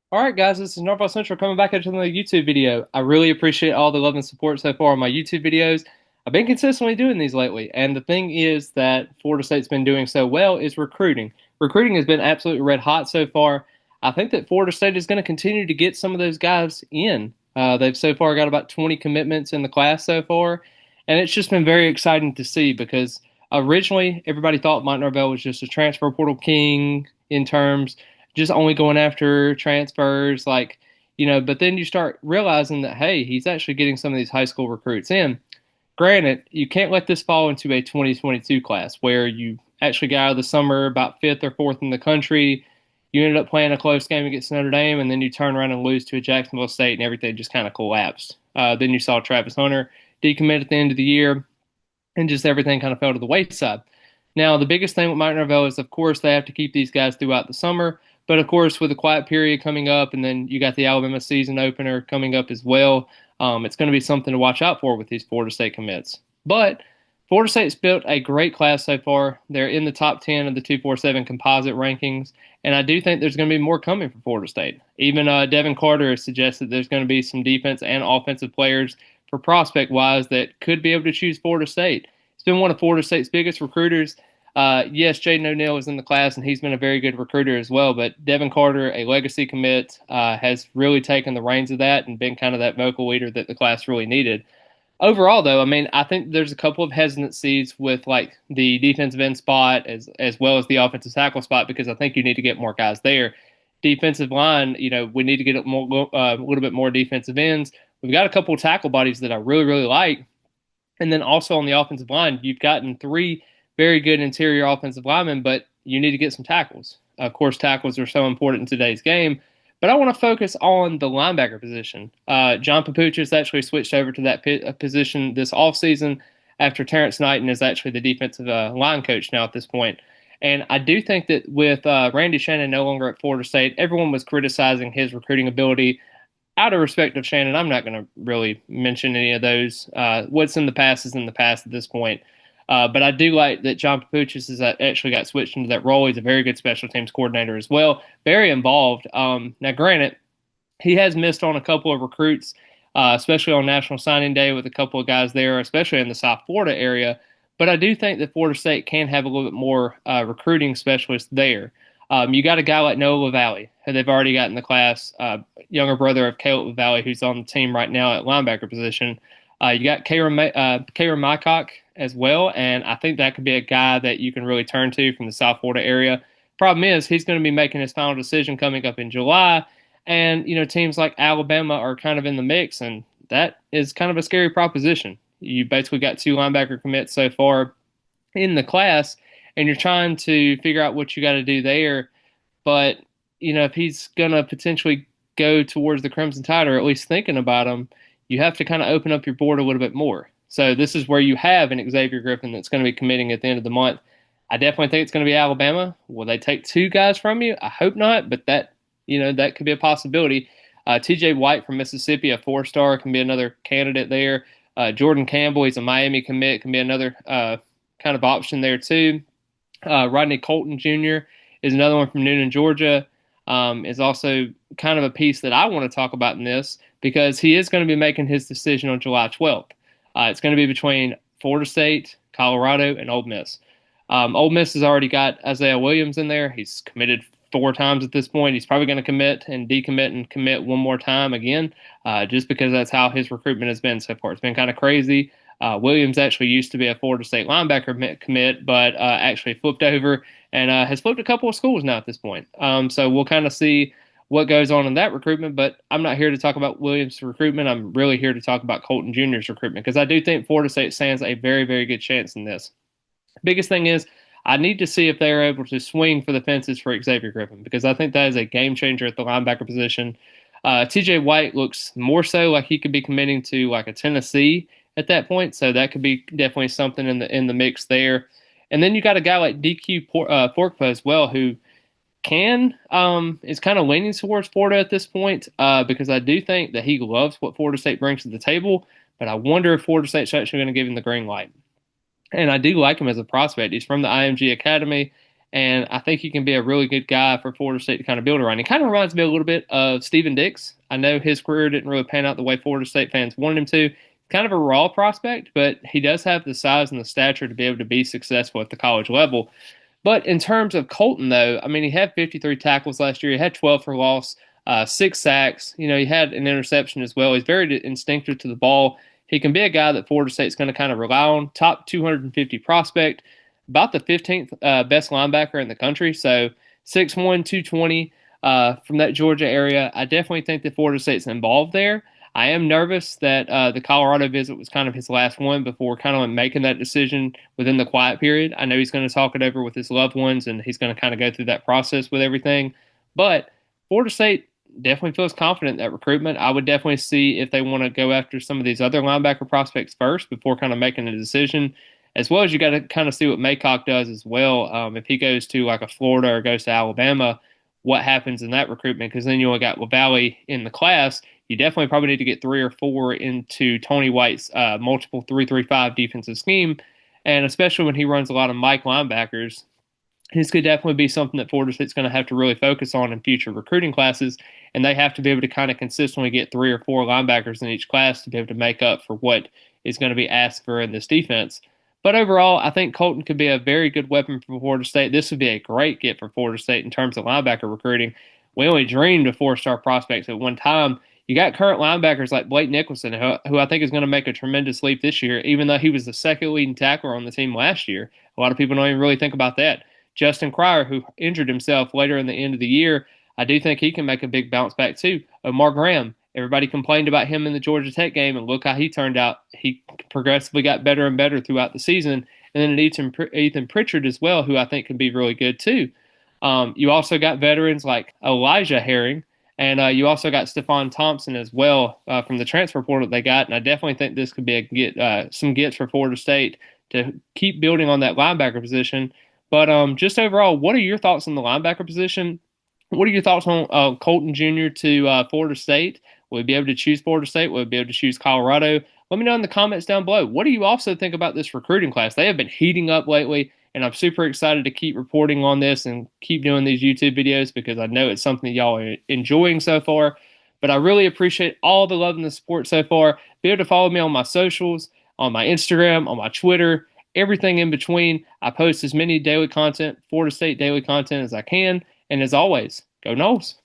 All right, guys, this is Norfolk Central coming back into another YouTube video. I really appreciate all the love and support so far on my YouTube videos. I've been consistently doing these lately, and the thing is that Florida State's been doing so well is recruiting. Recruiting has been absolutely red hot so far. I think that Florida State is going to continue to get some of those guys in. They've so far got about 20 commitments in the class so far, and it's just been very exciting to see because originally everybody thought Mike Norvell was just a transfer portal king in terms just only going after transfers, but then you start realizing that, hey, he's actually getting some of these high school recruits in. Granted, you can't let this fall into a 2022 class where you actually got out of the summer about fifth or fourth in the country. You ended up playing a close game against Notre Dame, and then you turn around and lose to a Jacksonville State, and everything just kind of collapsed. Then you saw Travis Hunter decommit at the end of the year, and just everything kind of fell to the wayside. Now, the biggest thing with Mike Norvell is, of course, they have to keep these guys throughout the summer. But of course, with the quiet period coming up, and then you got the Alabama season opener coming up as well, it's going to be something to watch out for with these Florida State commits. But Florida State's built a great class so far. They're in the top 10 of the 247 composite rankings, and I do think there's going to be more coming for Florida State. Even Devin Carter has suggested there's going to be some defense and offensive players for prospect wise that could be able to choose Florida State. It's been one of Florida State's biggest recruiters. Yes, Jaden O'Neal is in the class, and he's been a very good recruiter as well. But Devin Carter, a legacy commit, has really taken the reins of that and been kind of that vocal leader that the class really needed. Overall, though, I mean, I think there's a couple of hesitancies with like the defensive end spot as well as the offensive tackle spot because I think you need to get more guys there. Defensive line, we need to get a little bit more defensive ends. We've got a couple of tackle bodies that I really like, and then also on the offensive line, you've gotten three very good interior offensive linemen, but you need to get some tackles. Of course, tackles are so important in today's game. But I want to focus on the linebacker position. John Papuchis actually switched over to that position this offseason after Terrence Knighton is actually the defensive line coach now at this point. And I do think that with Randy Shannon no longer at Florida State, everyone was criticizing his recruiting ability. Out of respect of Shannon, I'm not going to really mention any of those. What's in the past is in the past at this point. But I do like that John Papuchis has actually got switched into that role. He's a very good special teams coordinator as well, very involved. Now, granted, he has missed on a couple of recruits, especially on National Signing Day with a couple of guys there, especially in the South Florida area. But I do think that Florida State can have a little bit more recruiting specialists there. You got a guy like Noah LaValle, who they've already got in the class, younger brother of Caleb LaValle, who's on the team right now at linebacker position. You got Karen Mycock as well, and I think that could be a guy that you can really turn to from the South Florida area. Problem is, he's going to be making his final decision coming up in July, and teams like Alabama are kind of in the mix, and that is kind of a scary proposition. You basically got two linebacker commits so far in the class, and you're trying to figure out what you got to do there. But if he's going to potentially go towards the Crimson Tide, or at least thinking about him, you have to kind of open up your board a little bit more. So this is where you have an Xavier Griffin that's going to be committing at the end of the month. I definitely think it's going to be Alabama. Will they take two guys from you? I hope not, but that could be a possibility. T.J. White from Mississippi, a four-star, can be another candidate there. Jordan Campbell, he's a Miami commit, can be another kind of option there too. Rodney Colton Jr. is another one from Newnan, Georgia. Is also kind of a piece that I want to talk about in this because he is going to be making his decision on July 12th. It's going to be between Florida State, Colorado, and Ole Miss. Ole Miss has already got Isaiah Williams in there. He's committed four times at this point. He's probably going to commit and decommit and commit one more time again, just because that's how his recruitment has been so far. It's been kind of crazy. Williams actually used to be a Florida State linebacker commit, but actually flipped over and has flipped a couple of schools now at this point. So we'll kind of see what goes on in that recruitment, but I'm not here to talk about Williams' recruitment. I'm really here to talk about Colton Jr.'s recruitment because I do think Florida State stands a very, very good chance in this. Biggest thing is I need to see if they're able to swing for the fences for Xavier Griffin because I think that is a game changer at the linebacker position. T.J. White looks more so like he could be committing to like a Tennessee at that point, so that could be definitely something in the mix there. And then you got a guy like DQ Forkpa as well, who is kind of leaning towards Florida at this point because I do think that he loves what Florida State brings to the table, but I wonder if Florida State's actually going to give him the green light. And I do like him as a prospect. He's from the IMG Academy, And I think he can be a really good guy for Florida State to kind of build around. He kind of reminds me a little bit of Steven Dix. I know his career didn't really pan out the way Florida State fans wanted him to. Kind of a raw prospect, but he does have the size and the stature to be able to be successful at the college level. But in terms of Colton, though, I mean, he had 53 tackles last year. He had 12 for loss, 6 sacks. He had an interception as well. He's very instinctive to the ball. He can be a guy that Florida State's going to kind of rely on. Top 250 prospect, about the 15th best linebacker in the country. So 6'1", 220 from that Georgia area. I definitely think that Florida State's involved there. I am nervous that the Colorado visit was kind of his last one before kind of making that decision within the quiet period. I know he's going to talk it over with his loved ones and he's going to kind of go through that process with everything. But Florida State definitely feels confident in that recruitment. I would definitely see if they want to go after some of these other linebacker prospects first before kind of making a decision. As well as you got to kind of see what Maycock does as well. If he goes to like a Florida or goes to Alabama, what happens in that recruitment? Because then you only got LaValle in the class. You definitely probably need to get 3 or 4 into Tony White's multiple 3-3-5 defensive scheme. And especially when he runs a lot of Mike linebackers, this could definitely be something that Florida State's going to have to really focus on in future recruiting classes. And they have to be able to kind of consistently get 3 or 4 linebackers in each class to be able to make up for what is going to be asked for in this defense. But overall, I think Colton could be a very good weapon for Florida State. This would be a great get for Florida State in terms of linebacker recruiting. We only dreamed of 4-star prospects at one time. You got current linebackers like Blake Nicholson, who I think is going to make a tremendous leap this year, even though he was the second leading tackler on the team last year. A lot of people don't even really think about that. Justin Cryer, who injured himself later in the end of the year, I do think he can make a big bounce back too. Omar Graham, everybody complained about him in the Georgia Tech game, and look how he turned out. He progressively got better and better throughout the season. And then Ethan Pritchard as well, who I think can be really good too. You also got veterans like Elijah Herring, and you also got Stephon Thompson as well from the transfer portal that they got. And I definitely think this could be some gets for Florida State to keep building on that linebacker position. But just overall, what are your thoughts on the linebacker position? What are your thoughts on Colton Jr. to Florida State? Will we be able to choose Florida State? Will we be able to choose Colorado? Let me know in the comments down below. What do you also think about this recruiting class? They have been heating up lately, and I'm super excited to keep reporting on this and keep doing these YouTube videos because I know it's something that y'all are enjoying so far. But I really appreciate all the love and the support so far. Be able to follow me on my socials, on my Instagram, on my Twitter, everything in between. I post as many daily content, Florida State daily content as I can. And as always, go Noles.